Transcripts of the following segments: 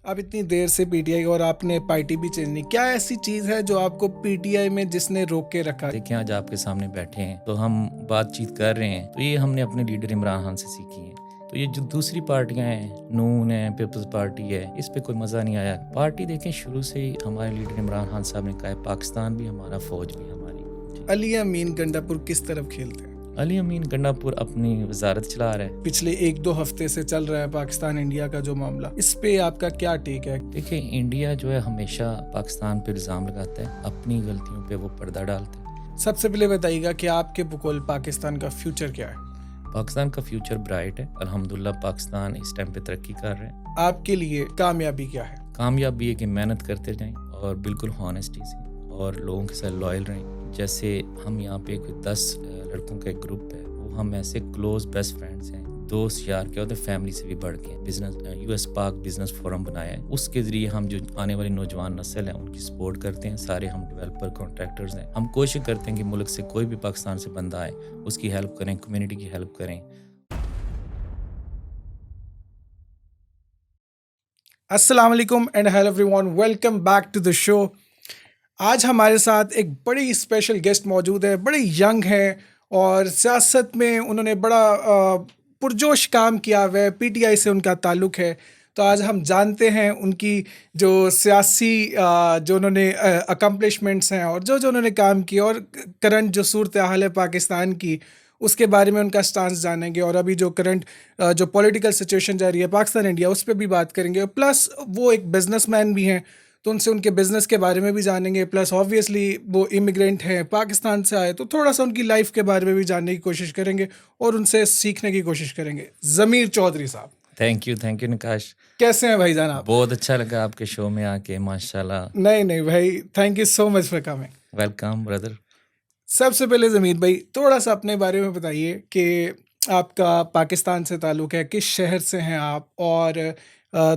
आप इतनी देर से पीटीआई और आपने पार्टी भी चेंज नहीं, क्या ऐसी चीज है जो आपको पीटीआई में जिसने रोक के रखा? देखिए आज आपके सामने बैठे हैं तो हम बातचीत कर रहे हैं, तो ये हमने अपने लीडर इमरान खान से सीखी है। तो ये जो दूसरी पार्टियां हैं, नून है, पीपल्स पार्टी है, इस पे कोई मज़ा नहीं आया। पार्टी देखें शुरू से ही हमारे लीडर इमरान खान साहब ने कहा है पाकिस्तान भी हमारा, फौज भी हमारी। अली अमीन गंडापुर किस तरफ खेलते हैं? अली अमीन गंडापुर अपनी वजारत चला रहा है। पिछले 1-2 हफ्ते से चल रहा है पाकिस्तान इंडिया का जो मामला, इस पे आपका क्या टेक है? देखिए इंडिया जो है हमेशा पाकिस्तान पे इल्ज़ाम लगाता है, अपनी गलतियों पे वो पर्दा डालता है। सबसे पहले बताइएगा कि आपके बुकौल पाकिस्तान का फ्यूचर क्या है? पाकिस्तान का फ्यूचर ब्राइट है, अल्हम्दुलिल्लाह पाकिस्तान इस टाइम पे तरक्की कर रहे हैं। आपके लिए कामयाबी क्या है? कामयाबी है कि मेहनत करते जाएं और बिल्कुल हॉनेस्टी से और लोगों के साथ लॉयल रहें। जैसे हम यहाँ पे कोई 10 लड़कों का एक ग्रुप है, वो हम ऐसे क्लोज बेस्ट फ्रेंड्स हैं, दोस्त यार क्या होते हैं, फैमिली से भी बढ़ के। बिजनेस यूएस पाक बिजनेस फोरम बनाया है, उसके जरिए हम जो आने वाली नौजवान नस्ल है उनकी सपोर्ट करते हैं। सारे हम डेवलपर कॉन्ट्रैक्टर्स हैं, हम कोशिश करते हैं कि मुल्क से कोई भी पाकिस्तान से बंदा आए उसकी हेल्प करें, कम्युनिटी की हेल्प करें। अस्सलाम वालेकुम and hello everyone, welcome back to the show. आज हमारे साथ एक बड़ी स्पेशल गेस्ट मौजूद है, बड़े यंग हैं और सियासत में उन्होंने बड़ा पुरजोश काम किया हुआ है, पीटीआई से उनका ताल्लुक़ है। तो आज हम जानते हैं उनकी जो सियासी जो उन्होंने अकम्पलिशमेंट्स हैं और जो जो उन्होंने काम किया और करंट जो सूरत हाल है पाकिस्तान की, उसके बारे में उनका स्टांस जानेंगे। और अभी जो करंट जो पॉलिटिकल सिचुएशन जा रही है पाकिस्तान इंडिया, उस पर भी बात करेंगे। प्लस वो एक बिजनेसमैन भी हैं, तो उनसे उनके बिज़नेस के बारे में भी जानेंगे। प्लस ऑब्वियसली वो इमिग्रेंट हैं, पाकिस्तान से आए, तो थोड़ा सा उनकी लाइफ के बारे में भी जानने की कोशिश करेंगे और उनसे सीखने की कोशिश करेंगे। ज़मीर चौधरी साहब, थैंक यू निकाश। कैसे हैं भाईजान आप? बहुत अच्छा लगा आपके शो में आके, माशाल्लाह। नहीं भाई, thank you so much for coming. Welcome brother. सबसे पहले ज़मीर भाई थोड़ा सा अपने बारे में बताइए कि आपका पाकिस्तान से ताल्लुक़ है, किस शहर से हैं आप, और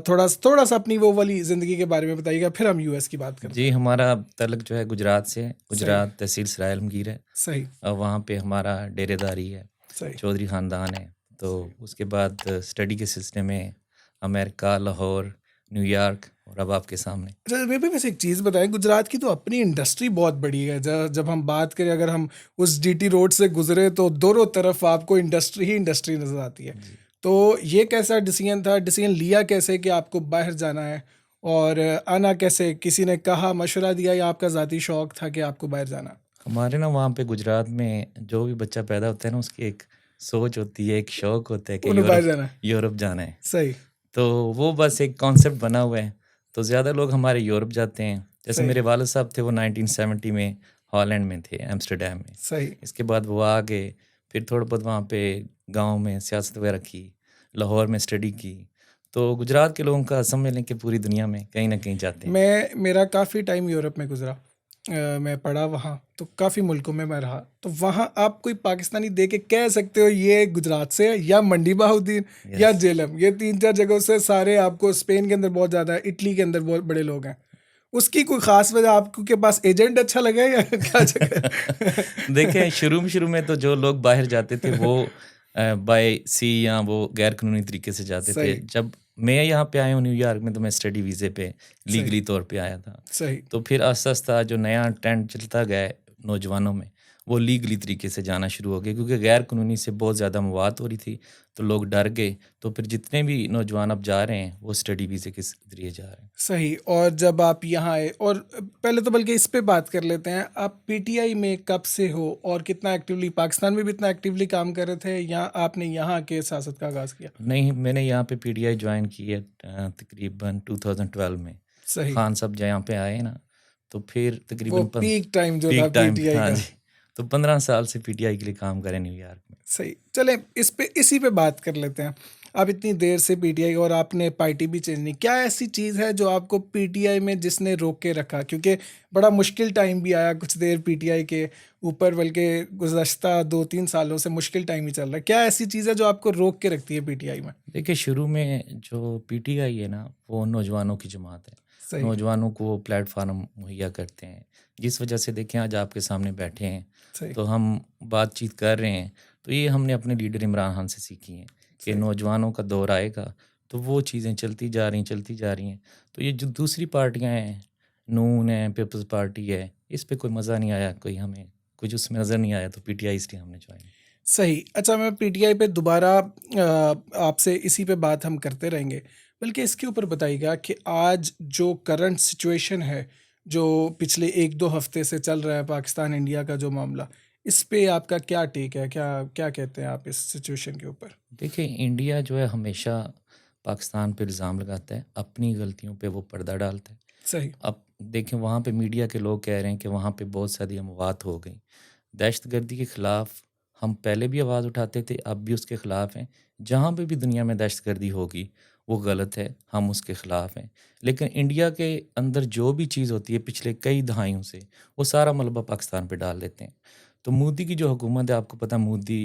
थोड़ा सा अपनी वो वाली ज़िंदगी के बारे में बताइएगा, फिर हम यूएस की बात करते जी हैं। हमारा तल्लुक जो है गुजरात से है। सही गुजरात तहसील सराय आलमगीर है सही और वहाँ पे हमारा डेरेदारी है, सही। चौधरी ख़ानदान है। तो उसके बाद स्टडी के सिलसिले में अमेरिका, लाहौर, न्यूयॉर्क और अब आपके सामने। अच्छा मैं भी वैसे एक चीज़ बताएं, गुजरात की तो अपनी इंडस्ट्री बहुत बड़ी है। जब हम बात करें, अगर हम उस जीटी रोड से गुजरे तो दोनों तरफ आपको इंडस्ट्री ही इंडस्ट्री नज़र आती है। जी तो ये कैसा डिसीजन था, डिसीजन लिया कैसे कि आपको बाहर जाना है, और आना कैसे? किसी ने कहा, मशवरा दिया, या आपका ज़ाती शौक था कि आपको बाहर जाना? हमारे ना वहाँ पे गुजरात में जो भी बच्चा पैदा होता है ना, उसकी एक सोच होती है, एक शौक होता है कि उन्हें बाहर यूरोप जाना है। यूरोप जाना है। सही तो वो बस एक कॉन्सेप्ट बना हुआ है। तो ज़्यादा लोग हमारे यूरोप जाते हैं। जैसे सही मेरे वालिद साहब थे, वो 1970 में हॉलैंड में थे, एम्स्टर्डम में। सही। इसके बाद वो आ गए, फिर थोड़ा बहुत वहाँ पे गाँव में सियासत वगैरह की, लाहौर में स्टडी की। तो गुजरात के लोगों का समझ लें कि पूरी दुनिया में कहीं ना कहीं जाते हैं। मेरा काफ़ी टाइम यूरोप में गुजरा। मैं पढ़ा वहाँ, तो काफ़ी मुल्कों में मैं रहा। तो वहाँ आप कोई पाकिस्तानी दे के कह सकते हो ये गुजरात से है, या मंडी बहाउद्दीन, या यस। जेलम, ये 3-4 जगहों से सारे आपको। स्पेन के अंदर बहुत ज़्यादा है, इटली के अंदर बहुत बड़े लोग हैं। उसकी कोई ख़ास वजह आपको के पास एजेंट अच्छा लगा है या क्या देखें चक्कर? शुरू में तो जो लोग बाहर जाते थे वो बाय सी या वो गैर कानूनी तरीके से जाते थे। सही जब मैं यहाँ पे आया हूँ न्यूयॉर्क में, तो मैं स्टडी वीज़े पे सही लीगली तौर पे आया था। सही तो फिर आस्ता आस्ता जो नया ट्रेंड चलता गया है नौजवानों में, वो लीगली तरीके से जाना शुरू हो गए, क्योंकि गैर कानूनी से बहुत ज़्यादा मवाद हो रही थी, तो लोग डर गए। तो फिर जितने भी नौजवान अब जा रहे हैं वो स्टडी वीज़े के ज़रिए जा रहे हैं। सही। और जब आप यहाँ आए, और पहले तो बल्कि इस पे बात कर लेते हैं, आप पीटीआई में कब से हो और कितना एक्टिवली, पाकिस्तान में भी इतना एक्टिवली काम कर रहे थे, या आपने यहाँ के सियासत का आगाज़ किया? नहीं, मैंने यहाँ पे पीटीआई ज्वाइन की है तकरीबन 2012 में। सही। खान साहब जब यहाँ पे आए ना, तो फिर वो तकरीबन पीक टाइम जो था पीक टाइम पीटीआई हाँ का। जी। तो 15 साल से पीटीआई के लिए काम करें न्यूयॉर्क में। सही। चलें इसी पे बात कर लेते हैं। आप इतनी देर से पीटीआई और आपने पार्टी भी चेंज नहीं, क्या ऐसी चीज़ है जो आपको पीटीआई में जिसने रोक के रखा? क्योंकि बड़ा मुश्किल टाइम भी आया कुछ देर पीटीआई के ऊपर, बल्कि गुज़श्ता 2-3 सालों से मुश्किल टाइम ही चल रहा है। क्या ऐसी चीज़ है जो आपको रोक के रखती है पीटीआई में? देखिए शुरू में जो पीटीआई है ना, वो नौजवानों की जमात है। सही नौजवानों को वो प्लेटफार्म मुहैया करते हैं, जिस वजह से देखें आज आपके सामने बैठे हैं, सही तो हम बातचीत कर रहे हैं। तो ये हमने अपने लीडर इमरान खान से सीखी है कि सही नौजवानों का दौर आएगा तो वो चीज़ें चलती जा रही हैं। तो ये जो दूसरी पार्टियाँ हैं, नून है, पीपल्स पार्टी है, इस पे कोई मज़ा नहीं आया, कोई हमें कुछ उसमें नज़र नहीं आया, तो पीटीआई इसलिए हमने ज्वाइन किया। सही। अच्छा, मैं पीटीआई पे दोबारा आपसे इसी पे बात हम करते रहेंगे। बल्कि इसके ऊपर बताइएगा कि आज जो करंट सिचुएशन है, जो पिछले 1-2 हफ़्ते से चल रहा है पाकिस्तान इंडिया का जो मामला, इस पे आपका क्या टेक है? क्या क्या कहते हैं आप इस सिचुएशन के ऊपर? देखिए, इंडिया जो है हमेशा पाकिस्तान पे इल्ज़ाम लगाता है, अपनी गलतियों पे वो पर्दा डालता है। सही। अब देखें, वहाँ पे मीडिया के लोग कह रहे हैं कि वहाँ पे बहुत सारी अमवात हो गई। दहशतगर्दी के ख़िलाफ़ हम पहले भी आवाज़ उठाते थे, अब भी उसके ख़िलाफ़ हैं। जहाँ पे भी दुनिया में दहशतगर्दी होगी, वो गलत है, हम उसके ख़िलाफ़ हैं। लेकिन इंडिया के अंदर जो भी चीज़ होती है पिछले कई दहाइयों से, वो सारा मलबा पाकिस्तान पे डाल देते हैं। तो मोदी की जो हुकूमत है, आपको पता है, मोदी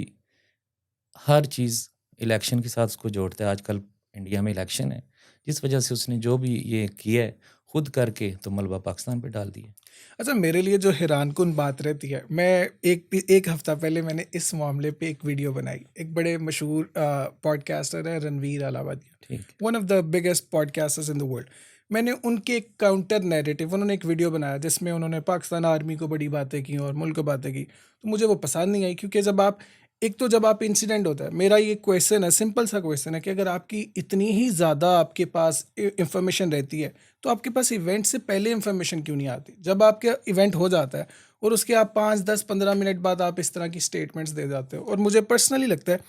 हर चीज़ इलेक्शन के साथ उसको जोड़ता है। आजकल इंडिया में इलेक्शन है, जिस वजह से उसने जो भी ये किया है, खुद करके तो मलबा पाकिस्तान पे डाल दिया। अच्छा, मेरे लिए जो हैरानकुन बात रहती है, मैं 1 हफ़्ता पहले मैंने इस मामले पे एक वीडियो बनाई। एक बड़े मशहूर पॉडकास्टर हैं रणवीर अलाहाबादिया, ठीक है। One of the biggest podcasters in the world. मैंने उनके एक काउंटर नैरेटिव, उन्होंने एक वीडियो बनाया जिसमें उन्होंने पाकिस्तान आर्मी को बड़ी बातें की और मुल्क को बातें की। तो मुझे वो पसंद नहीं आई, क्योंकि जब आप इंसिडेंट होता है, मेरा ये क्वेश्चन है, सिंपल सा क्वेश्चन है कि अगर आपकी इतनी ही ज़्यादा आपके पास इंफॉर्मेशन रहती है, तो आपके पास इवेंट से पहले इंफॉर्मेशन क्यों नहीं आती? जब आपका इवेंट हो जाता है और उसके आप 5, 10, 15 मिनट बाद आप इस तरह की स्टेटमेंट्स दे जाते हो। और मुझे पर्सनली लगता है,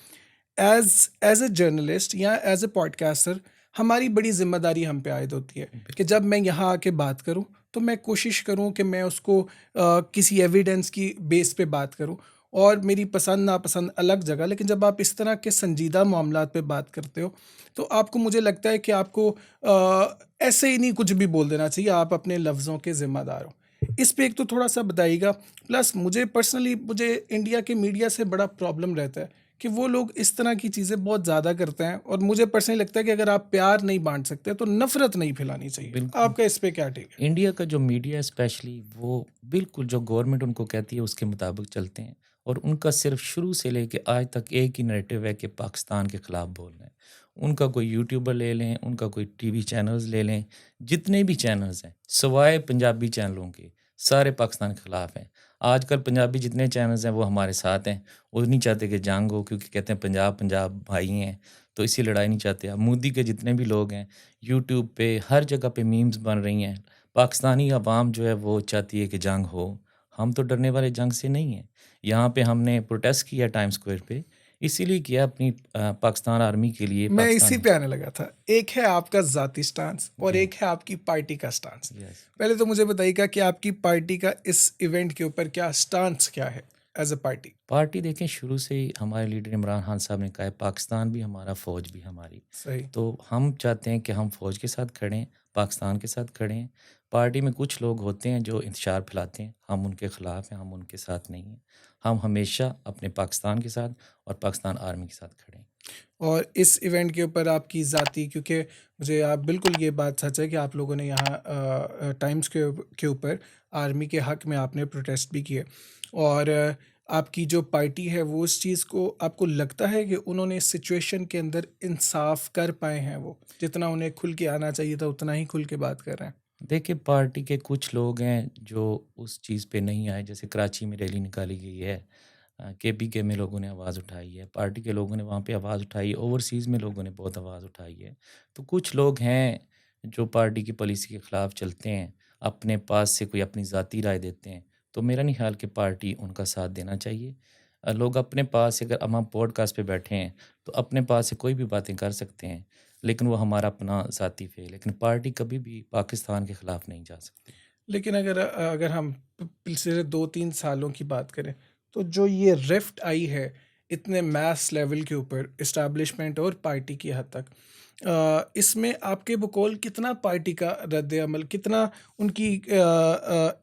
एज़ एज़ अ जर्नलिस्ट या एज़ अ पॉडकास्टर, हमारी बड़ी ज़िम्मेदारी हम पे आयद होती है कि बिल्कुल। जब मैं यहाँ आके बात करूँ, तो मैं कोशिश करूँ कि मैं उसको किसी एविडेंस की बेस पे बात करूँ, और मेरी पसंद नापसंद अलग जगह। लेकिन जब आप इस तरह के संजीदा मामलात पे बात करते हो, तो आपको, मुझे लगता है कि आपको ऐसे ही नहीं कुछ भी बोल देना चाहिए, आप अपने लफ्ज़ों के ज़िम्मेदार हो। इस पे एक तो थोड़ा-सा बताइएगा। प्लस मुझे पर्सनली, मुझे इंडिया के मीडिया से बड़ा प्रॉब्लम रहता है कि वो लोग इस तरह की चीज़ें बहुत ज़्यादा करते हैं, और मुझे पर्सनली लगता है कि अगर आप प्यार नहीं बाँट सकते, तो नफ़रत नहीं फैलानी चाहिए। बिल्कुल। आपका इस पे क्या टेक है? इंडिया का जो मीडिया है स्पेशली, वो बिल्कुल जो गवर्नमेंट उनको कहती है उसके मुताबिक चलते हैं, और उनका सिर्फ शुरू से लेके आज तक एक ही नैरेटिव है कि पाकिस्तान के खिलाफ बोलना है। उनका कोई यूट्यूबर ले लें, उनका कोई टीवी चैनल्स ले लें, जितने भी चैनल्स हैं सिवाय पंजाबी चैनलों के, सारे पाकिस्तान के खिलाफ हैं। आजकल पंजाबी जितने चैनल्स हैं वो हमारे साथ हैं, वो नहीं चाहते कि जंग हो, क्योंकि कहते हैं पंजाब पंजाब भाई हैं, तो इसी लड़ाई नहीं चाहते। अब मोदी के जितने भी लोग हैं, यूट्यूब पे हर जगह पे मीम्स बन रही हैं, पाकिस्तानी अवाम जो है वो चाहती है कि जंग हो। हम तो डरने वाले जंग से नहीं हैं। यहाँ पे हमने प्रोटेस्ट किया टाइम स्क्वायर पे, इसीलिए किया अपनी पाकिस्तान आर्मी के लिए, मैं इसी पाकिस्तान। पे आने लगा था। एक है आपका ज़ाती स्टांस और जी, एक है आपकी पार्टी का स्टांस। यस। पहले तो मुझे बताइएगा कि आपकी पार्टी का इस इवेंट के ऊपर क्या स्टांस क्या है एज़ अ पार्टी? पार्टी देखें, शुरू से ही हमारे लीडर इमरान खान साहब ने कहा है पाकिस्तान भी हमारा, फ़ौज भी हमारी। सही। तो हम चाहते हैं कि हम फ़ौज के साथ खड़े हैं, पाकिस्तान के साथ खड़े हैं। पार्टी में कुछ लोग होते हैं जो इंतशार फैलाते हैं, हम उनके ख़िलाफ़ हैं, हम उनके साथ नहीं हैं। हम हमेशा अपने पाकिस्तान के साथ और पाकिस्तान आर्मी के साथ खड़े हैं। और इस इवेंट के ऊपर आपकी ज़ाती, क्योंकि मुझे, आप बिल्कुल, ये बात सच है कि आप लोगों ने यहाँ टाइम्स के ऊपर आर्मी के हक़ में आपने प्रोटेस्ट भी किए, और आपकी जो पार्टी है वो इस चीज़ को, आपको लगता है कि उन्होंने इस सिचुएशन के अंदर इंसाफ़ कर पाए हैं, वो जितना उन्हें खुल के आना चाहिए था उतना ही खुल के बात कर रहे हैं? देखिए, पार्टी के कुछ लोग हैं जो उस चीज़ पे नहीं आए, जैसे कराची में रैली निकाली गई है, केपीके में लोगों ने आवाज़ उठाई है, पार्टी के लोगों ने वहाँ पे आवाज़ उठाई है, ओवरसीज़ में लोगों ने बहुत आवाज़ उठाई है। तो कुछ लोग हैं जो पार्टी की पॉलिसी के खिलाफ चलते हैं, अपने पास से कोई अपनी ज़ाती राय देते हैं, तो मेरा नहीं ख्याल कि पार्टी उनका साथ देना चाहिए। लोग अपने पास से, अगर हम पॉडकास्ट पे बैठे हैं, तो अपने पास से कोई भी बातें कर सकते हैं, लेकिन वो हमारा अपना ज़ाती फ़ेल है, लेकिन पार्टी कभी भी पाकिस्तान के खिलाफ नहीं जा सकती। लेकिन अगर हम पिछले 2-3 सालों की बात करें, तो जो ये रिफ्ट आई है इतने मैस लेवल के ऊपर एस्टैब्लिशमेंट और पार्टी की हद तक, इसमें आपके बकौल कितना पार्टी का रद्द-ए-अमल, कितना उनकी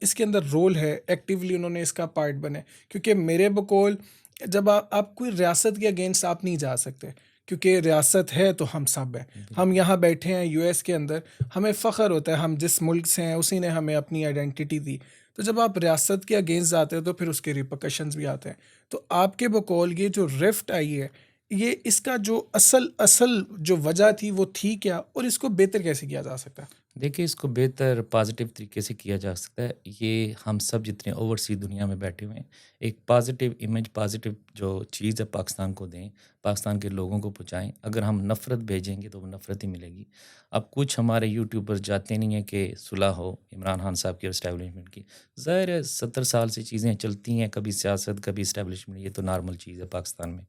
इसके अंदर रोल है, एक्टिवली उन्होंने इसका पार्ट बने? क्योंकि मेरे बकौल, जब आप कोई रियासत के अगेंस्ट आप नहीं जा सकते, क्योंकि रियासत है तो हम सब हैं। हम बिल्कुल। यहाँ बैठे हैं यूएस के अंदर, हमें फ़ख्र होता है, हम जिस मुल्क से हैं उसी ने हमें अपनी आइडेंटिटी दी। तो जब आप रियासत के अगेंस्ट जाते हो तो फिर उसके रिperकशंस भी आते हैं। तो आपके बकौल ये जो रिफ्ट आई है, ये इसका जो असल असल जो वजह थी वो थी क्या, और इसको बेहतर कैसे किया जा सकता है? देखिए, इसको बेहतर पॉजिटिव तरीके से किया जा सकता है। ये हम सब जितने ओवरसीज़ दुनिया में बैठे हुए हैं, एक पॉजिटिव इमेज, पॉजिटिव जो चीज़ है पाकिस्तान को दें, पाकिस्तान के लोगों को पहुँचाएँ। अगर हम नफ़रत भेजेंगे तो वो नफ़रत ही मिलेगी। अब कुछ हमारे यूट्यूबर्स जाते नहीं हैं कि सुलह हो इमरान खान साहब की और एस्टेब्लिशमेंट की। ज़ाहिर है 70 साल से चीज़ें चलती हैं, कभी सियासत, कभी एस्टेब्लिशमेंट, ये तो नॉर्मल चीज़ है पाकिस्तान में।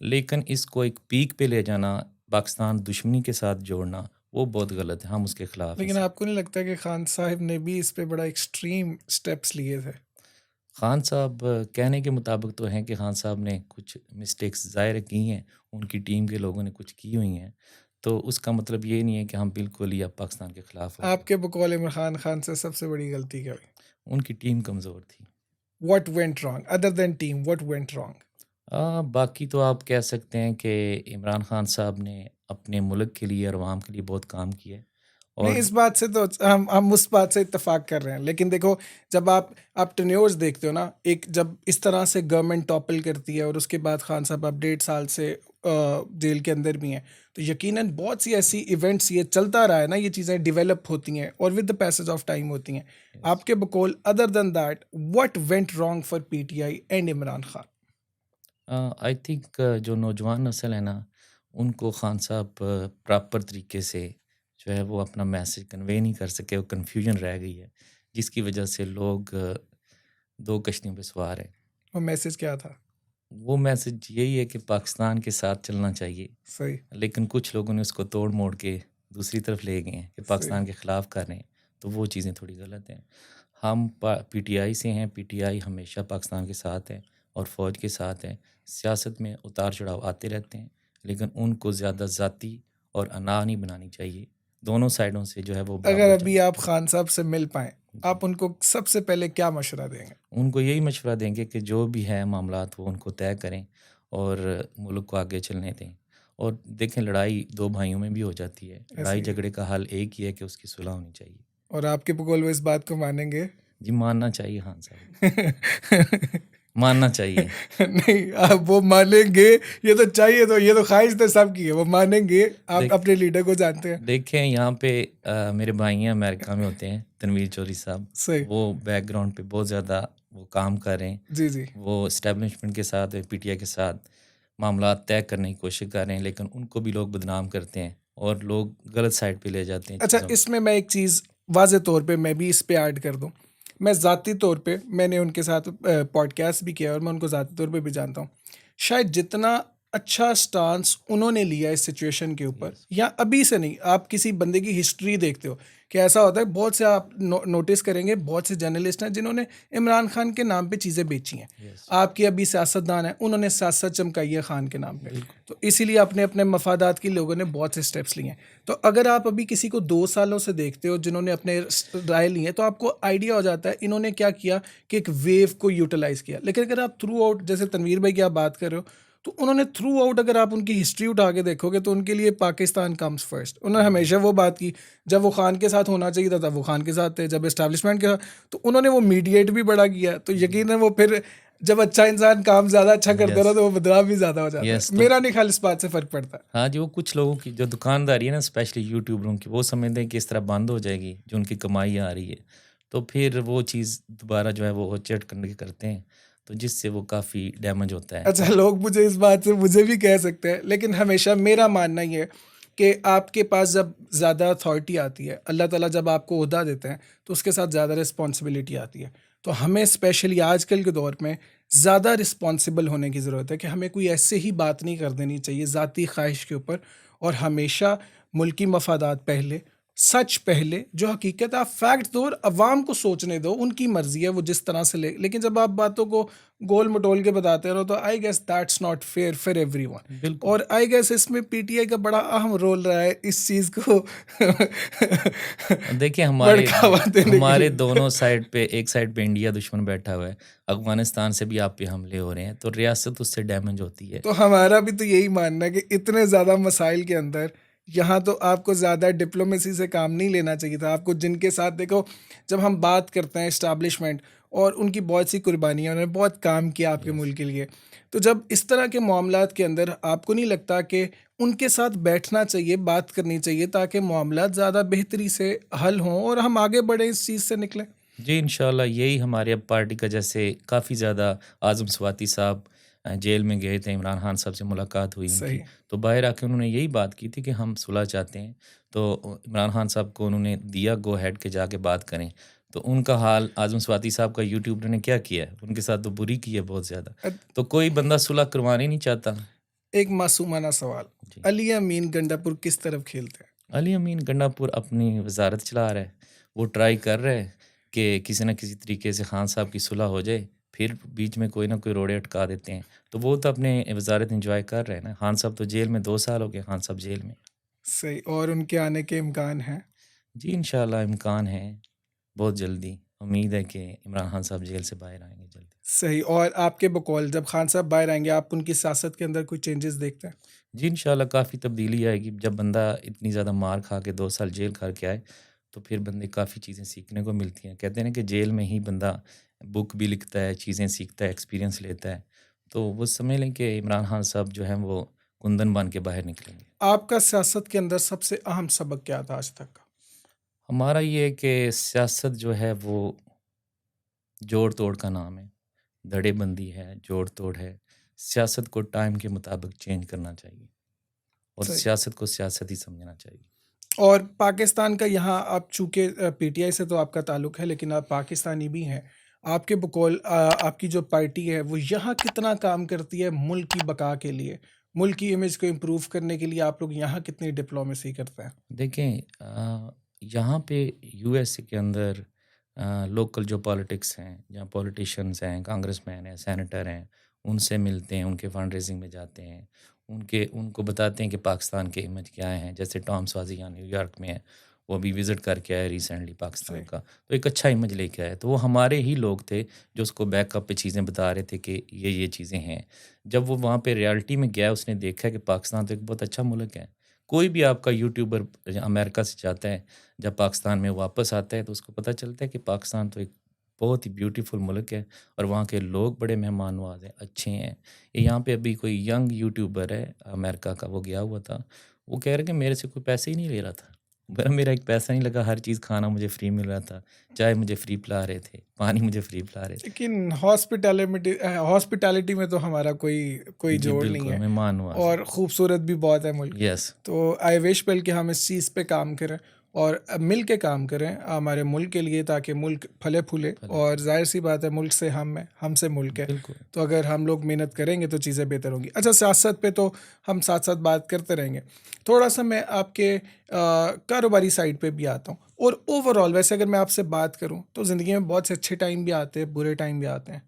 लेकिन इसको एक पीक पे ले जाना, पाकिस्तान दुश्मनी के साथ जोड़ना, वो बहुत गलत है। हम उसके खिलाफ हैं लेकिन सब। आपको नहीं लगता कि खान साहब ने भी इस पे बड़ा एक्सट्रीम स्टेप्स लिए थे? खान साहब कहने के मुताबिक तो हैं कि खान साहब ने कुछ मिस्टेक्स ज़ाहिर की हैं, उनकी टीम के लोगों ने कुछ की हुई हैं। तो उसका मतलब ये नहीं है कि हम बिल्कुल ही अब पाकिस्तान के खिलाफ हो गए। आपके बकौल इमरान खान से सबसे बड़ी गलती क्या हुई? उनकी टीम कमज़ोर थी। What went wrong other than team, what went wrong? बाकी तो आप कह सकते हैं कि इमरान खान साहब ने अपने मुल्क के लिए और अवाम के लिए बहुत काम किया है। नहीं, और इस बात से तो हम उस बात से इत्तेफाक कर रहे हैं, लेकिन देखो, जब आप टेन्योर्स देखते हो ना, एक जब इस तरह से गवर्नमेंट टॉपल करती है और उसके बाद खान साहब अब 1.5 साल से जेल के अंदर भी हैं, तो यकीनन बहुत सी ऐसी इवेंट्स, ये चलता रहा है ना, ये चीज़ें डेवलप होती हैं और with the passage of time होती हैं। यस। आपके बकौल other than that, what went wrong for PTI and Imran Khan? I think जो नौजवान नस्ल है ना, उनको खान साहब प्रॉपर तरीके से जो है वो अपना मैसेज कन्वे नहीं कर सके, वो कन्फ्यूजन रह गई है, जिसकी वजह से लोग दो कश्तियों पे सवार हैं। वो मैसेज क्या था? वो मैसेज यही है कि पाकिस्तान के साथ चलना चाहिए, सही। लेकिन कुछ लोगों ने उसको तोड़ मोड़ के दूसरी तरफ ले गए हैं कि सही। पाकिस्तान के ख़िलाफ़ कर रहे हैं, तो वो चीज़ें थोड़ी गलत हैं। हम पीटीआई से हैं, पीटीआई हमेशा पाकिस्तान के साथ है और फ़ौज के साथ है। सियासत में उतार चढ़ाव आते रहते हैं, लेकिन उनको ज़्यादा ज़ाती और अना नहीं बनानी चाहिए। दोनों साइडों से जो है वो अगर बराबर अभी चलना आप खान साहब से मिल पाएँ, चाहिए। आप उनको सबसे पहले क्या मशवरा देंगे? उनको यही मशवरा देंगे कि जो भी है मामलात वो उनको तय करें और मुल्क को आगे चलने दें। और देखें, लड़ाई दो भाइयों में भी हो जाती है। ऐसे लड़ाई ही है। झगड़े का हल एक ही है कि उसकी सुलह होनी चाहिए। और आपके बकौल वो इस बात को मानेंगे? जी, मानना चाहिए खान साहब को, मानना चाहिए। नहीं, आप वो मानेंगे, ये तो चाहिए, तो ये तो ख्वाहिश तो सबकी है, वो मानेंगे, आप देख अपने लीडर को जानते हैं। देखें यहाँ पे मेरे भाई हैं अमेरिका में होते हैं, तनवीर चौधरी साहब। सही। वो बैकग्राउंड पे बहुत ज़्यादा वो काम कर रहे हैं। जी, जी। वो एस्टेब्लिशमेंट के साथ, पीटीआई के साथ मामलात तय करने की कोशिश कर रहे हैं, लेकिन उनको भी लोग बदनाम करते हैं और लोग गलत साइड पे ले जाते हैं अच्छा, चीज़ों। इसमें मैं एक चीज़ वाज़े तौर पे मैं भी इस पे ऐड कर दूँ। मैं ज़ाती तौर पे मैंने उनके साथ पॉडकास्ट भी किया और मैं उनको ज़ाती तौर पे भी जानता हूँ। शायद जितना अच्छा स्टांस उन्होंने लिया इस सिचुएशन के ऊपर, यस, या अभी से नहीं, आप किसी बंदे की हिस्ट्री देखते हो कि ऐसा होता है, बहुत से आप नोटिस करेंगे, बहुत से जर्नलिस्ट हैं जिन्होंने इमरान खान के नाम पे चीज़ें बेची हैं। यस, आपके अभी सियासतदान हैं, उन्होंने सियासत चमकाई है खान के नाम पे। बिल्कुल। तो इसीलिए अपने अपने मफादात के लोगों ने बहुत से स्टेप्स लिए हैं। तो अगर आप अभी किसी को 2 सालों से देखते हो जिन्होंने अपने राय ली है, तो आपको आइडिया हो जाता है इन्होंने क्या किया, कि एक वेव को यूटिलाइज़ किया। लेकिन अगर आप थ्रू आउट, जैसे तनवीर भाई की आप बात कर रहे हो, तो उन्होंने थ्रू आउट, अगर आप उनकी हिस्ट्री उठा के देखोगे, तो उनके लिए पाकिस्तान कम्स फर्स्ट। उन्होंने हमेशा वो बात की, जब वो खान के साथ होना चाहिए था तब वो खान के साथ थे, जब एस्टैब्लिशमेंट के साथ, तो उन्होंने वो मीडिएट भी बड़ा किया। तो यकीनन वो फिर, जब अच्छा इंसान काम ज़्यादा अच्छा करता रहा, यस, तो वो बदनाम भी ज़्यादा हो जाता है। यस। तो मेरा नहीं ख्याल इस बात से फ़र्क पड़ता। हाँ जी, वो कुछ लोगों की जो दुकानदारी है ना, स्पेशली यूट्यूबरों की, वो समझते हैं कि इस तरह बंद हो जाएगी जो उनकी कमाई आ रही है, तो फिर वो चीज़ दोबारा जो है वो चेट करने की करते हैं, तो जिससे वो काफ़ी डैमेज होता है। अच्छा, लोग मुझे इस बात से मुझे भी कह सकते हैं, लेकिन हमेशा मेरा मानना ये है कि आपके पास जब ज़्यादा अथॉरिटी आती है, अल्लाह ताला जब आपको ओहदा देते हैं, तो उसके साथ ज़्यादा रिस्पॉन्सिबिलिटी आती है। तो हमें स्पेशली आजकल के दौर में ज़्यादा रिस्पॉन्सिबल होने की ज़रूरत है, कि हमें कोई ऐसे ही बात नहीं कर देनी चाहिए ज़ाती ख्वाहिश के ऊपर, और हमेशा मुल्की मफादात पहले, सच पहले, जो हकीकत है आप फैक्ट दो और अवाम को सोचने दो, उनकी मर्जी है वो जिस तरह से ले। लेकिन जब आप बातों को गोल मटोल के बताते रहो, तो I guess that's not fair for everyone. बिल्कुल। और आई गेस इसमें पीटीआई का बड़ा अहम रोल रहा है इस चीज़ को देखिए, बढ़ावा देने के हमारे लिए। दोनों साइड पे, एक साइड पे इंडिया दुश्मन बैठा हुआ है, अफ़गानिस्तान से भी आप पे हमले हो रहे हैं, तो रियासत उससे डैमेज होती है। तो हमारा भी तो यही मानना है कि इतने ज़्यादा मसाइल के अंदर, यहाँ तो आपको ज़्यादा डिप्लोमेसी से काम नहीं लेना चाहिए था। आपको जिनके साथ देखो, जब हम बात करते हैं इस्टेब्लिशमेंट, और उनकी बहुत सी कुर्बानियाँ, उन्होंने बहुत काम किया आपके यस। मुल्क के लिए। तो जब इस तरह के मामलात के अंदर आपको नहीं लगता कि उनके साथ बैठना चाहिए, बात करनी चाहिए ताकि मामलात ज़्यादा बेहतरी से हल हों और हम आगे बढ़ें, इस चीज़ से निकलें? जी, इंशाल्लाह यही हमारे अब पार्टी का, जैसे काफ़ी ज़्यादा आज़म स्वाति साहब जेल में गए थे, इमरान खान साहब से मुलाकात हुई उनकी, सही, तो बाहर आके उन्होंने यही बात की थी कि हम सुलह चाहते हैं। तो इमरान खान साहब को उन्होंने दिया गो अहेड के जाके बात करें। तो उनका हाल आज़म स्वाति साहब का यूट्यूब ने क्या किया है, उनके साथ तो बुरी की है बहुत ज़्यादा। अ, तो कोई बंदा सुलह करवाना ही नहीं चाहता। एक मासूमाना सवाल, जी। अली अमीन गंडापुर किस तरफ खेलते हैं? अली अमीन गंडापुर अपनी वज़ारत चला रहा है। वो ट्राई कर रहा है कि किसी न किसी तरीके से खान साहब की सुलह हो जाए, फिर बीच में कोई ना कोई रोड़े अटका देते हैं। तो वो तो अपने वज़ारत एन्जॉय कर रहे हैं ना। खान साहब तो जेल में 2 साल हो गए, खान साहब जेल में। सही, और उनके आने के इम्कान हैं? जी, इंशाअल्लाह इम्कान है, बहुत जल्दी। उम्मीद है कि इमरान खान साहब जेल से बाहर आएँगे जल्दी। सही, और आपके बकौल जब खान साहब बाहर आएँगे, आप उनकी सियासत के अंदर कोई चेंजेस देखते हैं? जी, इंशाअल्लाह काफ़ी तब्दीली आएगी। जब बंदा इतनी ज़्यादा मार खा के 2 साल जेल खा के आए, तो फिर बंदे काफ़ी चीज़ें सीखने को मिलती हैं। कहते हैं ना कि जेल में ही बंदा बुक भी लिखता है, चीज़ें सीखता है, एक्सपीरियंस लेता है। तो वो समझ लें कि इमरान खान साहब जो हैं वो कुंदन बन के बाहर निकलेंगे। आपका सियासत के अंदर सबसे अहम सबक क्या था आज तक का? हमारा ये है कि सियासत जो है वो जोड़-तोड़ का नाम है। धड़ेबंदी है, जोड़-तोड़ है। सियासत को टाइम के मुताबिक चेंज करना चाहिए और सही। सियासत को सियासत ही समझना चाहिए। और पाकिस्तान का यहाँ आप चूँकि पीटीआई से तो आपका ताल्लुक है, लेकिन आप पाकिस्तानी भी हैं। आपके बकौल आपकी जो पार्टी है वो यहाँ कितना काम करती है मुल्क की बका के लिए? मुल्क की इमेज को इम्प्रूव करने के लिए आप लोग यहाँ कितनी डिप्लोमेसी करते हैं? देखें, यहाँ पे यूएसए के अंदर लोकल जो पॉलिटिक्स हैं, जहाँ पॉलिटिशियंस हैं, कांग्रेसमैन हैं, सेनेटर हैं, उनसे मिलते हैं, उनके फंड रेजिंग में जाते हैं, उनको बताते हैं कि पाकिस्तान के इमेज क्या हैं। जैसे टॉम स्वाज़ियान न्यूयॉर्क में है, वो अभी विज़िट करके आए रिसेंटली पाकिस्तान सही। का, तो एक अच्छा इमेज लेके आए। तो वो हमारे ही लोग थे जो उसको बैकअप पे चीज़ें बता रहे थे कि ये चीज़ें हैं। जब वो वहाँ पे रियलिटी में गया, उसने देखा कि पाकिस्तान तो एक बहुत अच्छा मुल्क है। कोई भी आपका यूट्यूबर अमेरिका से जाता है, जब पाकिस्तान में वापस आता है तो उसको पता चलता है कि पाकिस्तान तो एक बहुत ही ब्यूटीफुल मुल्क है और वहाँ के लोग बड़े मेहमान नवाज़ हैं, अच्छे हैं। ये यहाँ पे अभी कोई यंग यूट्यूबर है अमेरिका का, वो गया हुआ था। वो कह रहा है कि मेरे से कोई पैसे ही नहीं ले रहा था। मेरा एक पैसा नहीं लगा, हर चीज़ खाना मुझे फ्री मिल रहा था, चाय मुझे फ्री पिला रहे थे, पानी मुझे फ्री पिला रहे थे। लेकिन हॉस्पिटैलिटी में तो हमारा कोई कोई जी, जोड़ नहीं बिल्कुल, है, मेहमान नवाज़ है। और खूबसूरत भी बहुत है मुल्क। यस, तो आई विश बल्कि हम इस चीज़ पे काम करें और मिल के काम करें हमारे मुल्क के लिए, ताकि मुल्क फले फूले। भले और जाहिर सी बात है, मुल्क से हम हैं, हमसे मुल्क है। बिल्कुल। तो अगर हम लोग मेहनत करेंगे तो चीज़ें बेहतर होंगी। अच्छा, सियासत पे तो हम साथ साथ बात करते रहेंगे। थोड़ा सा मैं आपके कारोबारी साइड पे भी आता हूँ, और ओवरऑल वैसे अगर मैं आपसे बात करूँ तो ज़िंदगी में बहुत से अच्छे टाइम भी आते हैं, बुरे टाइम भी आते हैं।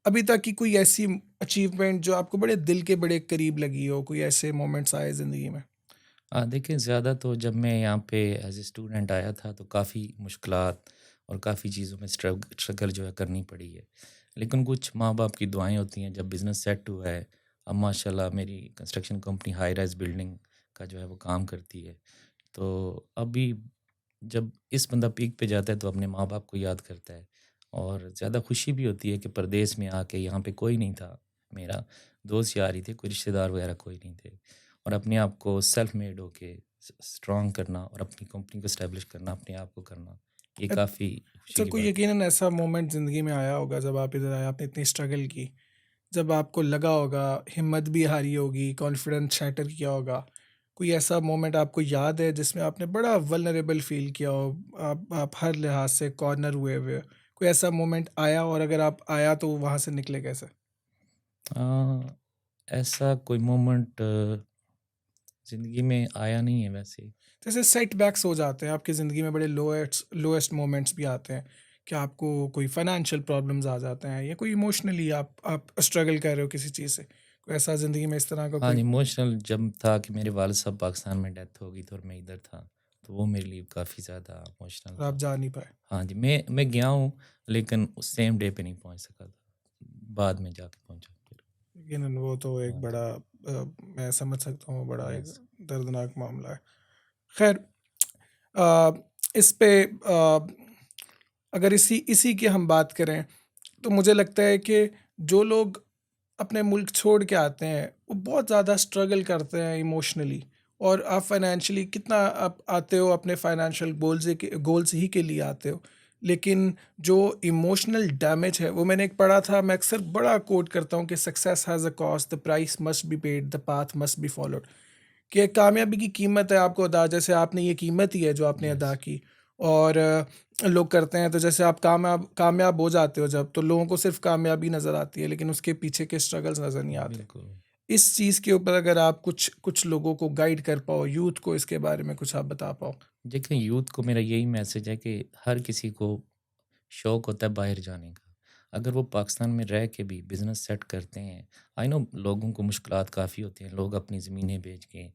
अभी तक की कोई ऐसी अचीवमेंट जो आपको बड़े दिल के बड़े करीब लगी हो, कोई ऐसे मोमेंट्स आए ज़िंदगी में? देखिए, ज़्यादा तो जब मैं यहाँ पे एज़ ए स्टूडेंट आया था तो काफ़ी मुश्किलात और काफ़ी चीज़ों में स्ट्रगल जो है करनी पड़ी है। लेकिन कुछ माँ-बाप की दुआएँ होती हैं, जब बिज़नेस सेट हुआ है, अब माशाल्लाह मेरी construction company high rise building का जो है वो काम करती है। तो अभी जब इस बंदा पीक पे जाता है तो अपने माँ-बाप को याद करता है और ज़्यादा खुशी भी होती है कि परदेस में आके यहाँ पे कोई नहीं था मेरा, दोस्त यार ही थे, कोई रिश्तेदार वगैरह कोई नहीं थे। और अपने आप को सेल्फ मेड होके स्ट्रॉन्ग करना और अपनी कंपनी को एस्टेब्लिश करना, अपने आप को करना, ये अ, काफ़ी खुशी अच्छा, की कोई बात है। यकीनन ऐसा मोमेंट ज़िंदगी में आया होगा जब आप इधर आए, आपने इतनी स्ट्रगल की, जब आपको लगा होगा, हिम्मत भी हारी होगी, कॉन्फिडेंस शैटर किया होगा। कोई ऐसा मोमेंट आपको याद है जिसमें आपने बड़ा वल्नरेबल फ़ील किया हो, आप हर लिहाज से कॉर्नर हुए हुए हो? कोई ऐसा मोमेंट आया, और अगर आप आया तो वहाँ से निकले कैसे? अ, ऐसा कोई मोमेंट ज़िंदगी में आया नहीं है वैसे। जैसे सेटबैक्स हो जाते हैं आपकी ज़िंदगी में, बड़े लोएस्ट लोएस्ट मोमेंट्स भी आते हैं कि आपको कोई फाइनेंशियल प्रॉब्लम्स आ जाते हैं, या कोई इमोशनली आप स्ट्रगल कर रहे हो किसी चीज़ से, कोई ऐसा ज़िंदगी में इस तरह का हाँ, कोई? इमोशनल जब था कि मेरे वालिद साहब पाकिस्तान में डेथ हो गई थी और मैं इधर था, तो वो मेरे लिए काफ़ी ज़्यादा इमोशनल और आप था। जा नहीं पाए? हाँ जी, मैं गया हूँ, लेकिन उस सेम डे पे नहीं पहुँच सका था। बाद में जाके पहुँचा फिर। यकीनन वो तो एक हाँ जी। बड़ा मैं समझ सकता हूँ, बड़ा एक यस। दर्दनाक मामला है। खैर, अ, इस पे अगर इसी इसी की हम बात करें, तो मुझे लगता है कि जो लोग अपने मुल्क छोड़ के आते हैं वो बहुत ज़्यादा स्ट्रगल करते हैं इमोशनली, और आप फाइनेंशियली कितना आप आते हो अपने फाइनेंशियल गोल्स ही के लिए आते हो, लेकिन जो इमोशनल डैमेज है वो मैंने एक पढ़ा था, मैं अक्सर बड़ा कोट करता हूँ कि success has a cost, the price must be paid, the path must be followed. कि कामयाबी की कीमत है आपको अदा, जैसे आपने ये कीमत ही है जो आपने अदा यस, की। और लोग करते हैं तो जैसे आप कामयाब कामयाब हो जाते हो जब, तो लोगों को सिर्फ कामयाबी नज़र आती है लेकिन उसके पीछे के स्ट्रगल्स नज़र नहीं आते। बिल्कुल। इस चीज़ के ऊपर अगर आप कुछ कुछ लोगों को गाइड कर पाओ, यूथ को इसके बारे में कुछ आप बता पाओ। देखिए यूथ को मेरा यही मैसेज है कि हर किसी को शौक होता है बाहर जाने का। अगर वो पाकिस्तान में रह के भी बिज़नेस सेट करते हैं, आई नो लोगों को मुश्किलात काफ़ी होती हैं, लोग अपनी ज़मीनें बेच के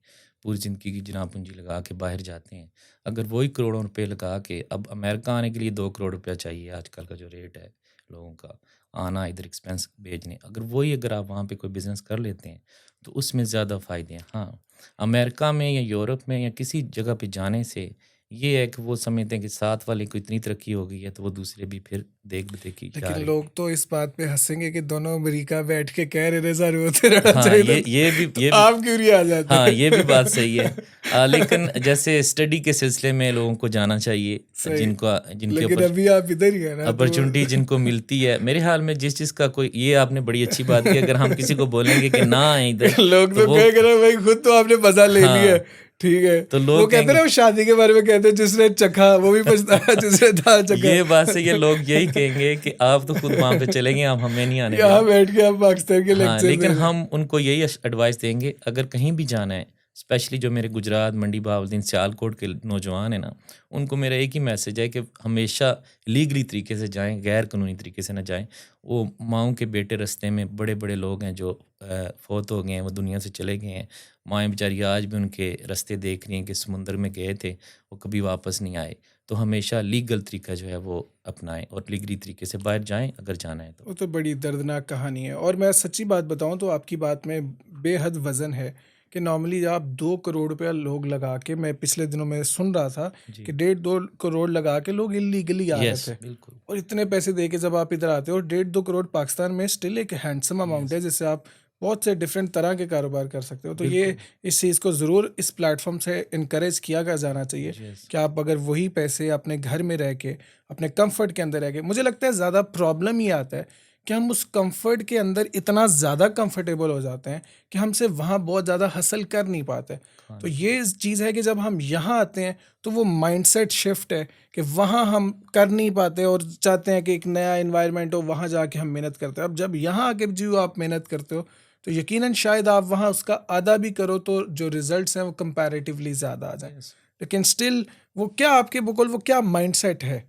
पूरी ज़िंदगी की जनाह पूँजी लगा के बाहर जाते हैं। अगर वही करोड़ों रुपए लगा के अब अमेरिका आने के लिए 2 करोड़ रुपया चाहिए आजकल का जो रेट है लोगों का, आना इधर एक्सपेंस भेजने, अगर आप वहाँ पे कोई बिज़नेस कर लेते हैं, तो उसमें ज़्यादा फ़ायदे हैं। हाँ, अमेरिका में या यूरोप में या किसी जगह पे जाने से ये है कि वो समझते हैं कि साथ वाले को इतनी तरक्की हो गई है तो वो दूसरे भी फिर देख-देखी जा लेकिन रहे लोग हैं। तो इस बात पे हँसेंगे कि दोनों अमेरिका बैठ के कह रहे थे सर होते रहना हाँ, चाहिए था, तो ये भी आप क्यों नहीं आ जाते? हाँ, ये भी बात सही है। लेकिन जैसे स्टडी के सिलसिले में लोगों को जाना चाहिए, सही। जिनके लेकिन ऊपर अभी आप इधर ही है ना, तो अपॉर्च्युनिटी जिनको मिलती है, मेरे ख़्याल में जिस चीज़ का कोई ये आपने बड़ी अच्छी बात की, अगर हम किसी को बोलेंगे कि ना आए इधर, लोग तो तो वो कहेंगे ना भाई खुद तो आपने मजा ले लिया है, हाँ, ठीक है। तो वो लोग कहते हैं कहेंगे ना, वो शादी के बारे में कहते हैं जिसने चखा वो भी पछताया जिसने दाल चखा। ये बात सही है, लोग यही कहेंगे कि आप तो खुद वहाँ पे चले गए, आप हमें नहीं आने यहाँ देंगे। बैठ के आप पाकिस्तान के हाँ, लेक्चर लेकिन दे रहे हैं। हम उनको यही एडवाइस देंगे, अगर कहीं भी जाना है, स्पेशली जो मेरे गुजरात, मंडी, बहावलदीन, सियालकोट के नौजवान हैं ना, उनको मेरा एक ही मैसेज है कि हमेशा लीगली तरीके से जाएँ, गैर कानूनी तरीके से ना जाएँ। वो माँओं के बेटे रास्ते में बड़े-बड़े लोग हैं जो फ़ौत हो गए हैं, वो दुनिया से चले गए हैं। माएँ बेचारी आज भी उनके रास्ते देख रही हैं कि समुंदर में गए थे, वो कभी वापस नहीं आए। तो हमेशा लीगल तरीका जो है वो अपनाएँ और लीगली तरीके से बाहर जाएँ अगर जाना है तो। वो तो बड़ी दर्दनाक कहानी है, और मैं सच्ची बात बताऊं तो आपकी बात में बेहद वजन है कि नॉर्मली आप 2 करोड़ रुपया लोग लगा के, मैं पिछले दिनों में सुन रहा था कि जी। 1.5-2 करोड़ लगा के लोग इलीगली आ रहे यस, थे। बिल्कुल। और इतने पैसे दे के जब आप इधर आते हो, 1.5-2 करोड़ पाकिस्तान में स्टिल एक हैंडसम अमाउंट यस, है जिससे आप बहुत से डिफरेंट तरह के कारोबार कर सकते हो। तो ये बिल्कुल। इस चीज़ को ज़रूर इस प्लेटफॉर्म से इनकरेज किया जाना चाहिए यस। कि आप अगर वही पैसे अपने घर में रह के, अपने कंफर्ट के अंदर रह के, मुझे लगता है ज़्यादा प्रॉब्लम ही आता है कि हम उस कंफर्ट के अंदर इतना ज़्यादा कंफर्टेबल हो जाते हैं कि हमसे वहाँ बहुत ज़्यादा हासिल कर नहीं पाते। हाँ तो जी। ये चीज़ है कि जब हम यहाँ आते हैं तो वो माइंडसेट शिफ्ट है कि वहाँ हम कर नहीं पाते और चाहते हैं कि एक नया एनवायरनमेंट हो, वहाँ जाके हम मेहनत करते हैं। अब जब यहाँ आके जो आप मेहनत करते हो तो यकीनन शायद आप वहाँ उसका आधा भी करो तो जो रिजल्ट्स हैं वो कंपैरेटिवली ज़्यादा आ जाएँ। यस। लेकिन स्टिल वो क्या आपके बिल्कुल वो क्या माइंडसेट है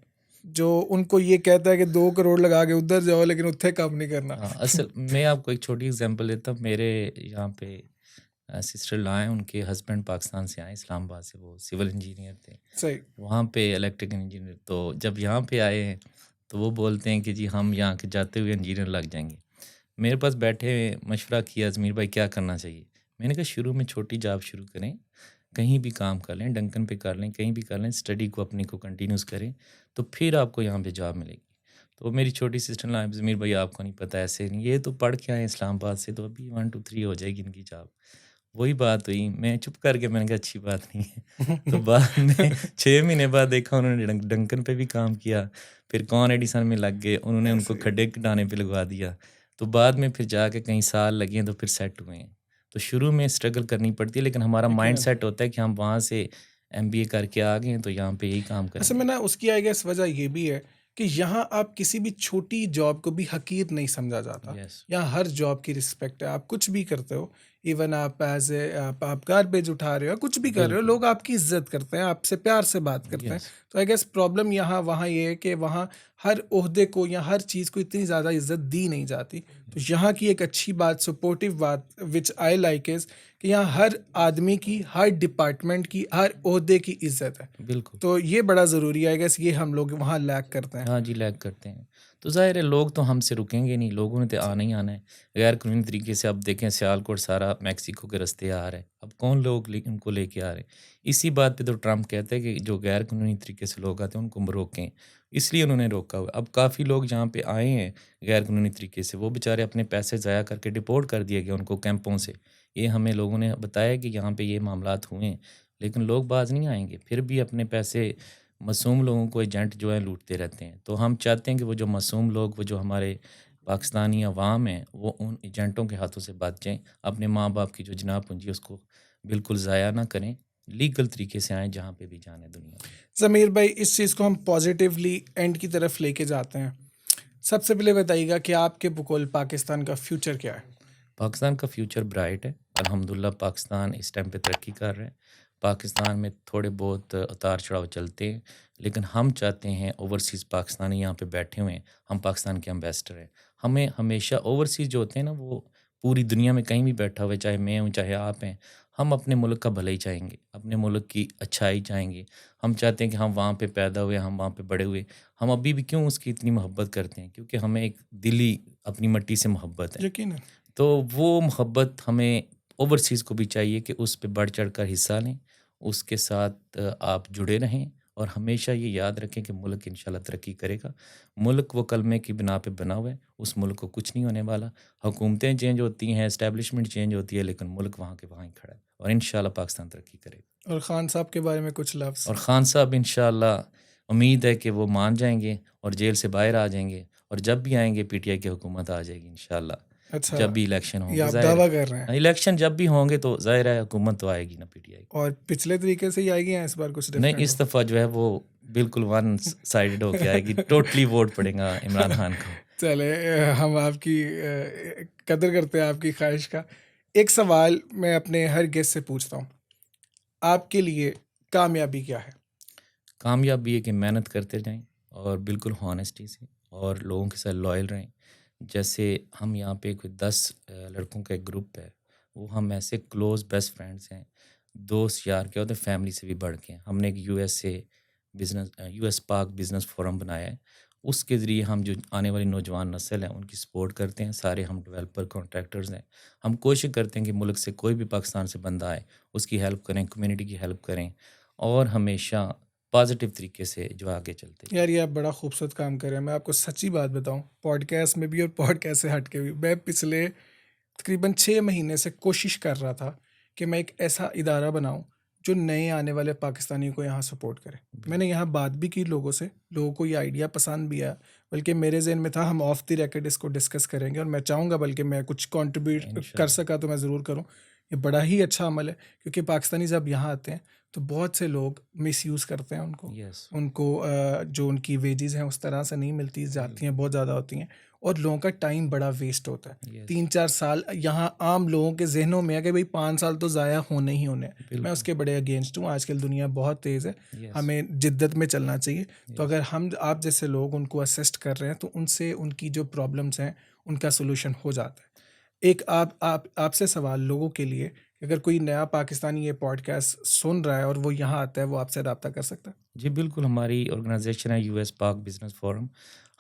जो उनको ये कहता है कि 2 करोड़ लगा के उधर जाओ लेकिन उत्थे काम नहीं करना? हाँ, असल मैं आपको एक छोटी एग्ज़ाम्पल देता हूँ। मेरे यहाँ पे सिस्टर इन लॉ हैं, उनके हस्बैंड पाकिस्तान से आए, इस्लामाबाद से, वो सिविल इंजीनियर थे। सही। वहाँ पे इलेक्ट्रिकल इंजीनियर, तो जब यहाँ पे आए हैं, तो वो बोलते हैं कि जी हम यहाँ के जाते हुए इंजीनियर लग जाएँगे। मेरे पास बैठे मशवरा किया, ज़मीर भाई क्या करना चाहिए? मैंने कहा शुरू में छोटी जॉब शुरू करें, कहीं भी काम कर लें, डंकन पे कर लें, कहीं भी कर लें, स्टडी को अपनी को कंटिन्यूज़ करें, तो फिर आपको यहाँ पे जॉब मिलेगी। तो मेरी छोटी सिस्टर ने, ज़मीर भाई आपको नहीं पता, ऐसे नहीं, ये तो पढ़ के आए हैं इस्लामाबाद से, तो अभी 1 2 3 हो जाएगी इनकी जॉब। वही बात हुई, मैं चुप कर गया, मैंने कहा अच्छी बात नहीं है। तो बाद में 6 महीने बाद देखा उन्होंने डंकन पे भी काम किया, फिर कॉन एडिसन में लग गए, उन्होंने उनको ऐसे ही। खड्डे खडाने पे लगवा दिया। तो बाद में फिर जाके कई साल लगे हैं, तो फिर सेट हुए हैं। तो शुरू में स्ट्रगल करनी पड़ती है, लेकिन हमारा यकीनन। माइंडसेट होता है कि हम वहाँ से एमबीए करके आ गए हैं, तो यहाँ पे यही काम असल में करेंगे। ना उसकी आई गेस वजह ये भी है कि यहाँ आप किसी भी छोटी जॉब को भी हकीर नहीं समझा जाता। यस, यहाँ हर जॉब की रिस्पेक्ट है, आप कुछ भी करते हो, इवन आप एज ए आप गार्बेज उठा रहे हो, कुछ भी कर रहे हो, बिल्कुल। लोग आपकी इज्जत करते हैं, आपसे प्यार से बात करते हैं। यस, तो आई गेस प्रॉब्लम यहाँ वहाँ ये है कि वहाँ हर ओहदे को या हर चीज़ को इतनी ज़्यादा इज्जत दी नहीं जाती। तो यहाँ की एक अच्छी बात, सपोर्टिव बात विच आई लाइक इज़ कि यहाँ हर आदमी की, हर डिपार्टमेंट की, हर ओहदे की इज्जत है। बिल्कुल। तो ये बड़ा ज़रूरी है, आई गेस ये हम लोग वहाँ लैक करते हैं। हाँ जी, लैग करते हैं। तो ज़ाहिर है लोग तो हमसे रुकेंगे नहीं, लोगों ने तो आना ही आना है। गैर कानूनी तरीके से अब देखें सियालकोट सारा मैक्सिको के रास्ते आ रहा है। अब कौन लोग उनको लेके आ रहे हैं? इसी बात पे तो ट्रम्प कहता है कि जो गैर कानूनी तरीके से लोग आते हैं उनको रोकें, इसलिए उन्होंने रोका हुआ है। अब काफ़ी लोग जहाँ पे आए हैं गैर कानूनी तरीके से, वो बेचारे अपने पैसे ज़ाया करके डिपोर्ट कर दिया गया उनको कैंपों से। ये हमें लोगों ने बताया कि यहाँ पे ये मामलात हुए हैं, लेकिन लोग बाज़ नहीं आएँगे, फिर भी अपने पैसे मासूम लोगों को एजेंट जो है लूटते रहते हैं। तो हम चाहते हैं कि वो जो मासूम लोग, वो जो हमारे पाकिस्तानी अवाम हैं, वो उन एजेंटों के हाथों से बच जाएँ। अपने माँ-बाप की जो जनाह पूँजी है उसको बिल्कुल ज़ाया ना करें। लीगल तरीके से आएँ जहाँ पे भी जाना है दुनिया में। ज़मीर भाई, इस चीज़ को हम पॉजिटिवली एंड की तरफ लेके जाते हैं। सबसे पहले बताइएगा कि आपके बकौल पाकिस्तान का फ्यूचर क्या है? पाकिस्तान का फ्यूचर ब्राइट है। अल्हम्दुलिल्लाह पाकिस्तान इस टाइम पे तरक्की कर रहा है। पाकिस्तान में थोड़े बहुत उतार-चढ़ाव चलते हैं, लेकिन हम चाहते हैं ओवरसीज़ पाकिस्तानी यहाँ पे बैठे हुए हैं, हम पाकिस्तान के एम्बेसडर हैं। हमें हमेशा ओवरसीज़ जो होते हैं ना, वो पूरी दुनिया में कहीं भी बैठा हुआ है, चाहे मैं हूँ, चाहे आप हैं, हम अपने मुल्क का भला ही चाहेंगे, अपने मुल्क की अच्छाई चाहेंगे। हम चाहते हैं कि हम वहाँ पे पैदा हुए, हम वहाँ पे बड़े हुए। हम अभी भी क्यों उसकी इतनी मोहब्बत करते हैं? क्योंकि हमें एक दिली अपनी मिट्टी से मोहब्बत है। यकीनन। तो वो मोहब्बत हमें ओवरसीज़ को भी चाहिए कि उस पे बढ़-चढ़ कर हिस्सा लें, उसके साथ आप जुड़े रहें और हमेशा ये याद रखें कि मुल्क इंशाल्लाह तरक्की करेगा। मुल्क वो कलमे की बिना पे बना हुआ है, उस मुल्क को कुछ नहीं होने वाला। हुकूमतें चेंज होती हैं, एस्टेब्लिशमेंट चेंज होती है, लेकिन मुल्क वहाँ के वहाँ ही खड़ा है और इंशाल्लाह पाकिस्तान तरक्की करेगा। और ख़ान साहब के बारे में कुछ लफ्ज़? और ख़ान साहब इंशाल्लाह उम्मीद है कि वो मान जाएँगे और जेल से बाहर आ जाएँगे और जब भी आएँगे पीटीआई की हुकूमत आ जाएगी इंशाल्लाह। अच्छा, जब भी इलेक्शन ये होंगे आप ज़ाहिर दावा कर रहे हैं। है, इलेक्शन जब भी होंगे तो ज़ाहिर है हुकूमत तो आएगी ना पीटीआई की। और पिछले तरीके से ही आएगी या इस बार कुछ नहीं, डिफरेंट इस दफ़ा जो है वो बिल्कुल वन साइडेड होके आएगी, हो? टोटली वोट पड़ेगा इमरान खान को। चले, हम आपकी कदर करते हैं आपकी ख्वाहिश का। एक सवाल मैं अपने हर गेस्ट से पूछता हूँ, आपके लिए कामयाबी क्या है? कामयाबी है कि मेहनत करते जाएँ और बिल्कुल हॉनेस्टी से और लोगों के साथ लॉयल रहें। जैसे हम यहाँ पे कोई 10 लड़कों का एक ग्रुप है, वो हम ऐसे क्लोज़ बेस्ट फ्रेंड्स हैं, दोस्त यार क्या होते हैं फैमिली से भी बढ़ के हैं। हमने एक यूएस पाक बिज़नेस फोरम बनाया है, उसके ज़रिए हम जो आने वाली नौजवान नस्ल है उनकी सपोर्ट करते हैं। सारे हम डेवलपर कॉन्ट्रैक्टर्स हैं। हम कोशिश करते हैं कि मुल्क से कोई भी पाकिस्तान से बंदा आए, उसकी हेल्प करें, कम्युनिटी की हेल्प करें और हमेशा पॉजिटिव तरीके से जो आगे चलते जाएँ। यार, ये आप बड़ा खूबसूरत काम कर रहे हैं। मैं आपको सच्ची बात बताऊँ, पॉडकास्ट में भी और पॉडकास्ट से हट के भी, मैं पिछले तकरीबन 6 महीने से कोशिश कर रहा था कि मैं एक ऐसा इदारा बनाऊँ, जो नए आने वाले पाकिस्तानियों को यहाँ सपोर्ट करे। मैंने यहाँ बात भी की लोगों से, लोगों को ये आइडिया पसंद भी आया, बल्कि मेरे ज़हन में था हम ऑफ द रिकॉर्ड इसको डिस्कस करेंगे और मैं चाहूँगा बल्कि मैं कुछ कंट्रीब्यूट कर इंशाल्लाह। सका तो मैं ज़रूर करूँ। ये बड़ा ही अच्छा अमल है, क्योंकि पाकिस्तानी जब यहाँ आते हैं, तो बहुत से लोग मिसयूज़ करते हैं उनको। यस, उनको जो उनकी वेजेज़ हैं उस तरह से नहीं मिलती, जाती हैं, बहुत ज़्यादा होती हैं और लोगों का टाइम बड़ा वेस्ट होता है। यस, 3-4 साल यहाँ आम लोगों के ज़हनों में है कि भई 5 साल तो ज़ाया होने ही होने हैं। मैं बिल्कुल, उसके बड़े अगेंस्ट हूँ। आजकल दुनिया बहुत तेज़ है, यस, हमें जिद्दत में चलना चाहिए। तो यस। अगर हम आप जैसे लोग उनको असिस्ट कर रहे हैं, तो उनसे उनकी जो प्रॉब्लम्स हैं, उनका सॉल्यूशन हो जाता है। एक आप आपसे सवाल लोगों के लिए, कि अगर कोई नया पाकिस्तानी ये पॉडकास्ट सुन रहा है और वो यहाँ आता है, वो आपसे राब्ता कर सकता है? जी, बिल्कुल हमारी ऑर्गेनाइज़ेशन है यूएस पाक बिज़नेस फोरम।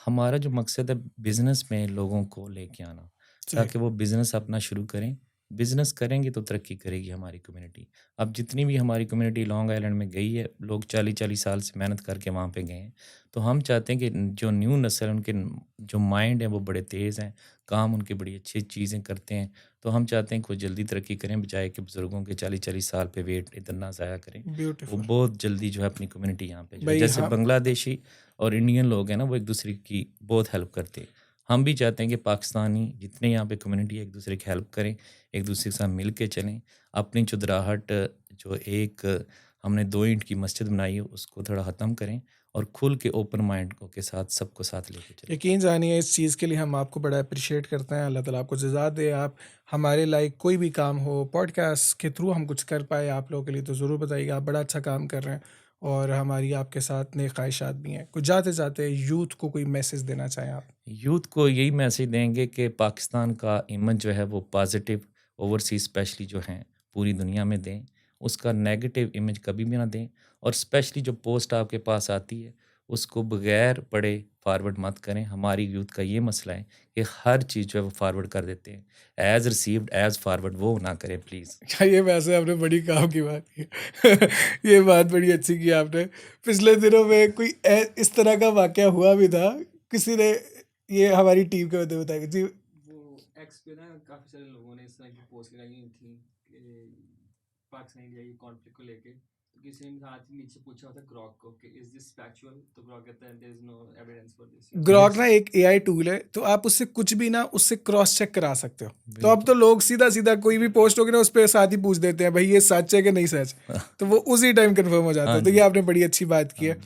हमारा जो मकसद है बिज़नेस में लोगों को लेके आना, सही। ताकि वो बिज़नेस अपना शुरू करें। बिज़नेस करेंगे तो तरक्की करेगी हमारी कम्युनिटी। अब जितनी भी हमारी कम्युनिटी लॉन्ग आइलैंड में गई है, लोग 40-40 साल से मेहनत करके वहाँ पे गए हैं। तो हम चाहते हैं कि जो न्यू नस्ल है, उनके जो माइंड है वो बड़े तेज़ हैं, काम उनकी बड़ी अच्छी चीज़ें करते हैं। तो हम चाहते हैं कि वो जल्दी तरक्की करें, बजाए कि बुज़ुर्गों के 40-40 साल पे वेट इतना ना ज़ाया करें। वो ब्यूटीफुल। बहुत जल्दी जो है अपनी कम्युनिटी यहाँ पे जो है, भाई जैसे हम बांग्लादेशी और इंडियन लोग हैं ना, वो एक दूसरे की बहुत हेल्प करते हैं। हम भी चाहते हैं कि पाकिस्तानी जितने यहाँ पे कम्युनिटी है एक दूसरे की हेल्प करें, एक दूसरे के साथ मिल के चलें। अपनी चुदराहट जो एक हमने 2 ईंट की मस्जिद बनाई है उसको थोड़ा ख़त्म करें और खुल के ओपन माइंड के साथ सबको साथ लेके चलें। यकीन जानिए, इस चीज़ के लिए हम आपको बड़ा अप्रिशिएट करते हैं। अल्लाह ताला आपको जज़ा दे। आप हमारे लाइक कोई भी काम हो, पॉडकास्ट के थ्रू हम कुछ कर पाए आप लोगों के लिए, तो ज़रूर बताइएगा। आप बड़ा अच्छा काम कर रहे हैं और हमारी आपके साथ नेक ख्वाहिशात भी हैं। कुछ जाते-जाते यूथ को कोई मैसेज देना चाहें आप? यूथ को यही मैसेज देंगे कि पाकिस्तान का इमेज जो है वो पॉजिटिव ओवरसीज स्पेशली जो हैं पूरी दुनिया में दें, उसका नेगेटिव इमेज कभी भी ना दें और स्पेशली जो पोस्ट आपके पास आती है उसको बगैर पढ़े फॉरवर्ड मत करें। हमारी यूथ का ये मसला है कि हर चीज़ जो है वो फॉरवर्ड कर देते हैं, एज़ रिसीव्ड एज़ फॉरवर्ड वो ना करें प्लीज़। क्या ये वैसे आपने बड़ी काम की बात की। ये बात बड़ी अच्छी की आपने। पिछले दिनों में कोई इस तरह का वाकया हुआ भी था, किसी ने ये हमारी टीम के बंदे बताया जी। वो एक्स पे ना काफ़ी सारे लोगों ने इस तरह की पोस्ट लगाई हुई थी कि पाकिस्तान इंडिया की कॉन्फ्लिक्ट को लेके, तो किसी ने साथ ही नीचे पूछा होता ग्रॉक को कि इज दिस फैक्चुअल, तो ग्रॉक कहता है there is no evidence for this. Grok ना एक एआई टूल है, तो आप उससे कुछ भी ना उससे क्रॉस चेक करा सकते हो। तो अब तो लोग सीधा सीधा कोई भी पोस्ट होगी ना उस पर साथ ही पूछ देते हैं भाई ये सच है कि नहीं सच, तो वो उसी टाइम कंफर्म हो जाता है। तो ये आपने बड़ी अच्छी बात की है,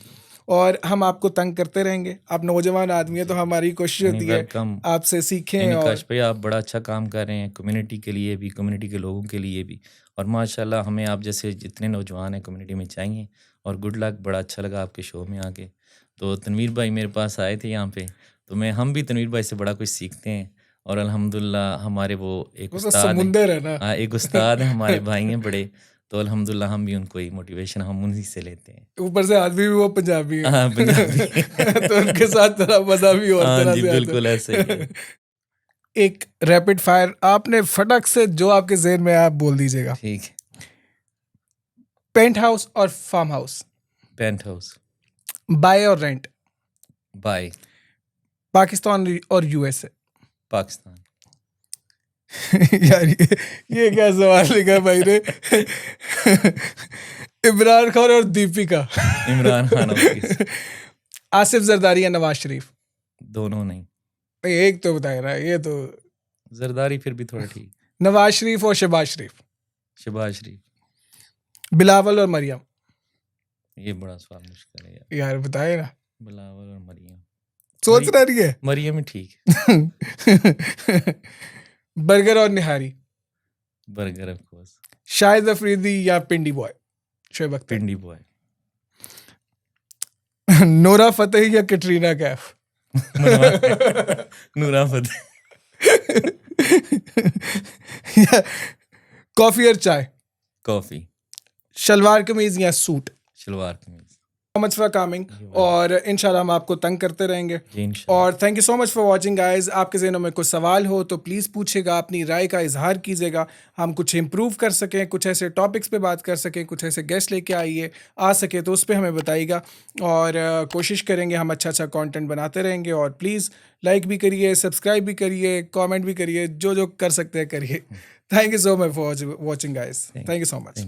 और हम आपको तंग करते रहेंगे। आप नौजवान आदमी है तो हमारी कोशिश होती है वेलकम। आपसे सीखें। नहीं और काश भाई आप बड़ा अच्छा काम कर रहे हैं कम्युनिटी के लिए भी, कम्युनिटी के लोगों के लिए भी, और माशाल्लाह हमें आप जैसे जितने नौजवान हैं कम्युनिटी में चाहिए। और गुड लक, बड़ा अच्छा लगा आपके शो में आके। तो तनवीर भाई मेरे पास आए थे यहाँ पे, तो हम भी तनवीर भाई से बड़ा कुछ सीखते हैं। और अल्हम्दुलिल्लाह हमारे वो एक वो तो उस्ताद हैं, समुंदर है ना। हाँ एक उस्ताद हैं हमारे भाई हैं बड़े, तो अल्हम्दुलिल्लाह हम भी उनको ही मोटिवेशन हम उन्हीं से लेते हैं। ऊपर से आदमी भी वो पंजाबी है। हाँ पंजाबी। तो उनके साथ थोड़ा मजा भी और हाँ तरह जी से आता है। बिल्कुल ऐसे ही है। एक रैपिड फायर आपने फटक से जो आपके ज़हन में आए आप बोल दीजिएगा। ठीक है। पेंट हाउस और farm house, penthouse. Buy और रेंट, बाय। पाकिस्तान और यूएसए। पाकिस्तान। यार ये क्या सवाल लिखा भाई ने। इमरान खान और दीपिका। इमरान खान ऑफिस। आसिफ जरदारी या नवाज शरीफ। दोनों नहीं, भाई एक तो बताया ना, ये तो जरदारी फिर भी थोड़ा ठीक। नवाज शरीफ और शहबाज शरीफ। शहबाज शरीफ। बिलावल और मरियम। ये बड़ा सवाल मुश्किल है यार। यार बताए ना, बिलावल और मरियम। सोच रहा नहीं है। मरियम ही ठीक है। बर्गर और nihari. Burger of course. Shahid Afridi या पिंडी बॉय। शोएब अख्तर। पिंडी बॉय। नोरा फतेही या कैटरीना कैफ। नूरा फतेह। कॉफी और चाय। कॉफी। शलवार कमीज या सूट। शलवार कमीज। मच फॉर कमिंग, और इंशाल्लाह हम आपको तंग करते रहेंगे। इंशाल्लाह। और thank you so much for watching guys. आपके ज़हनों में कुछ सवाल हो तो प्लीज़ पूछेगा, अपनी राय का इजहार कीजिएगा, हम कुछ इम्प्रूव कर सकें, कुछ ऐसे टॉपिक्स पे बात कर सकें, कुछ ऐसे गेस्ट लेके आइए आ सके तो उस पर हमें बताइएगा। और कोशिश करेंगे हम अच्छा अच्छा कंटेंट बनाते रहेंगे। और प्लीज़ लाइक भी करिए, सब्सक्राइब भी करिए, कमेंट भी करिए, जो जो कर सकते हैं करिए। Thank you so much for watching guys. Thank you so much.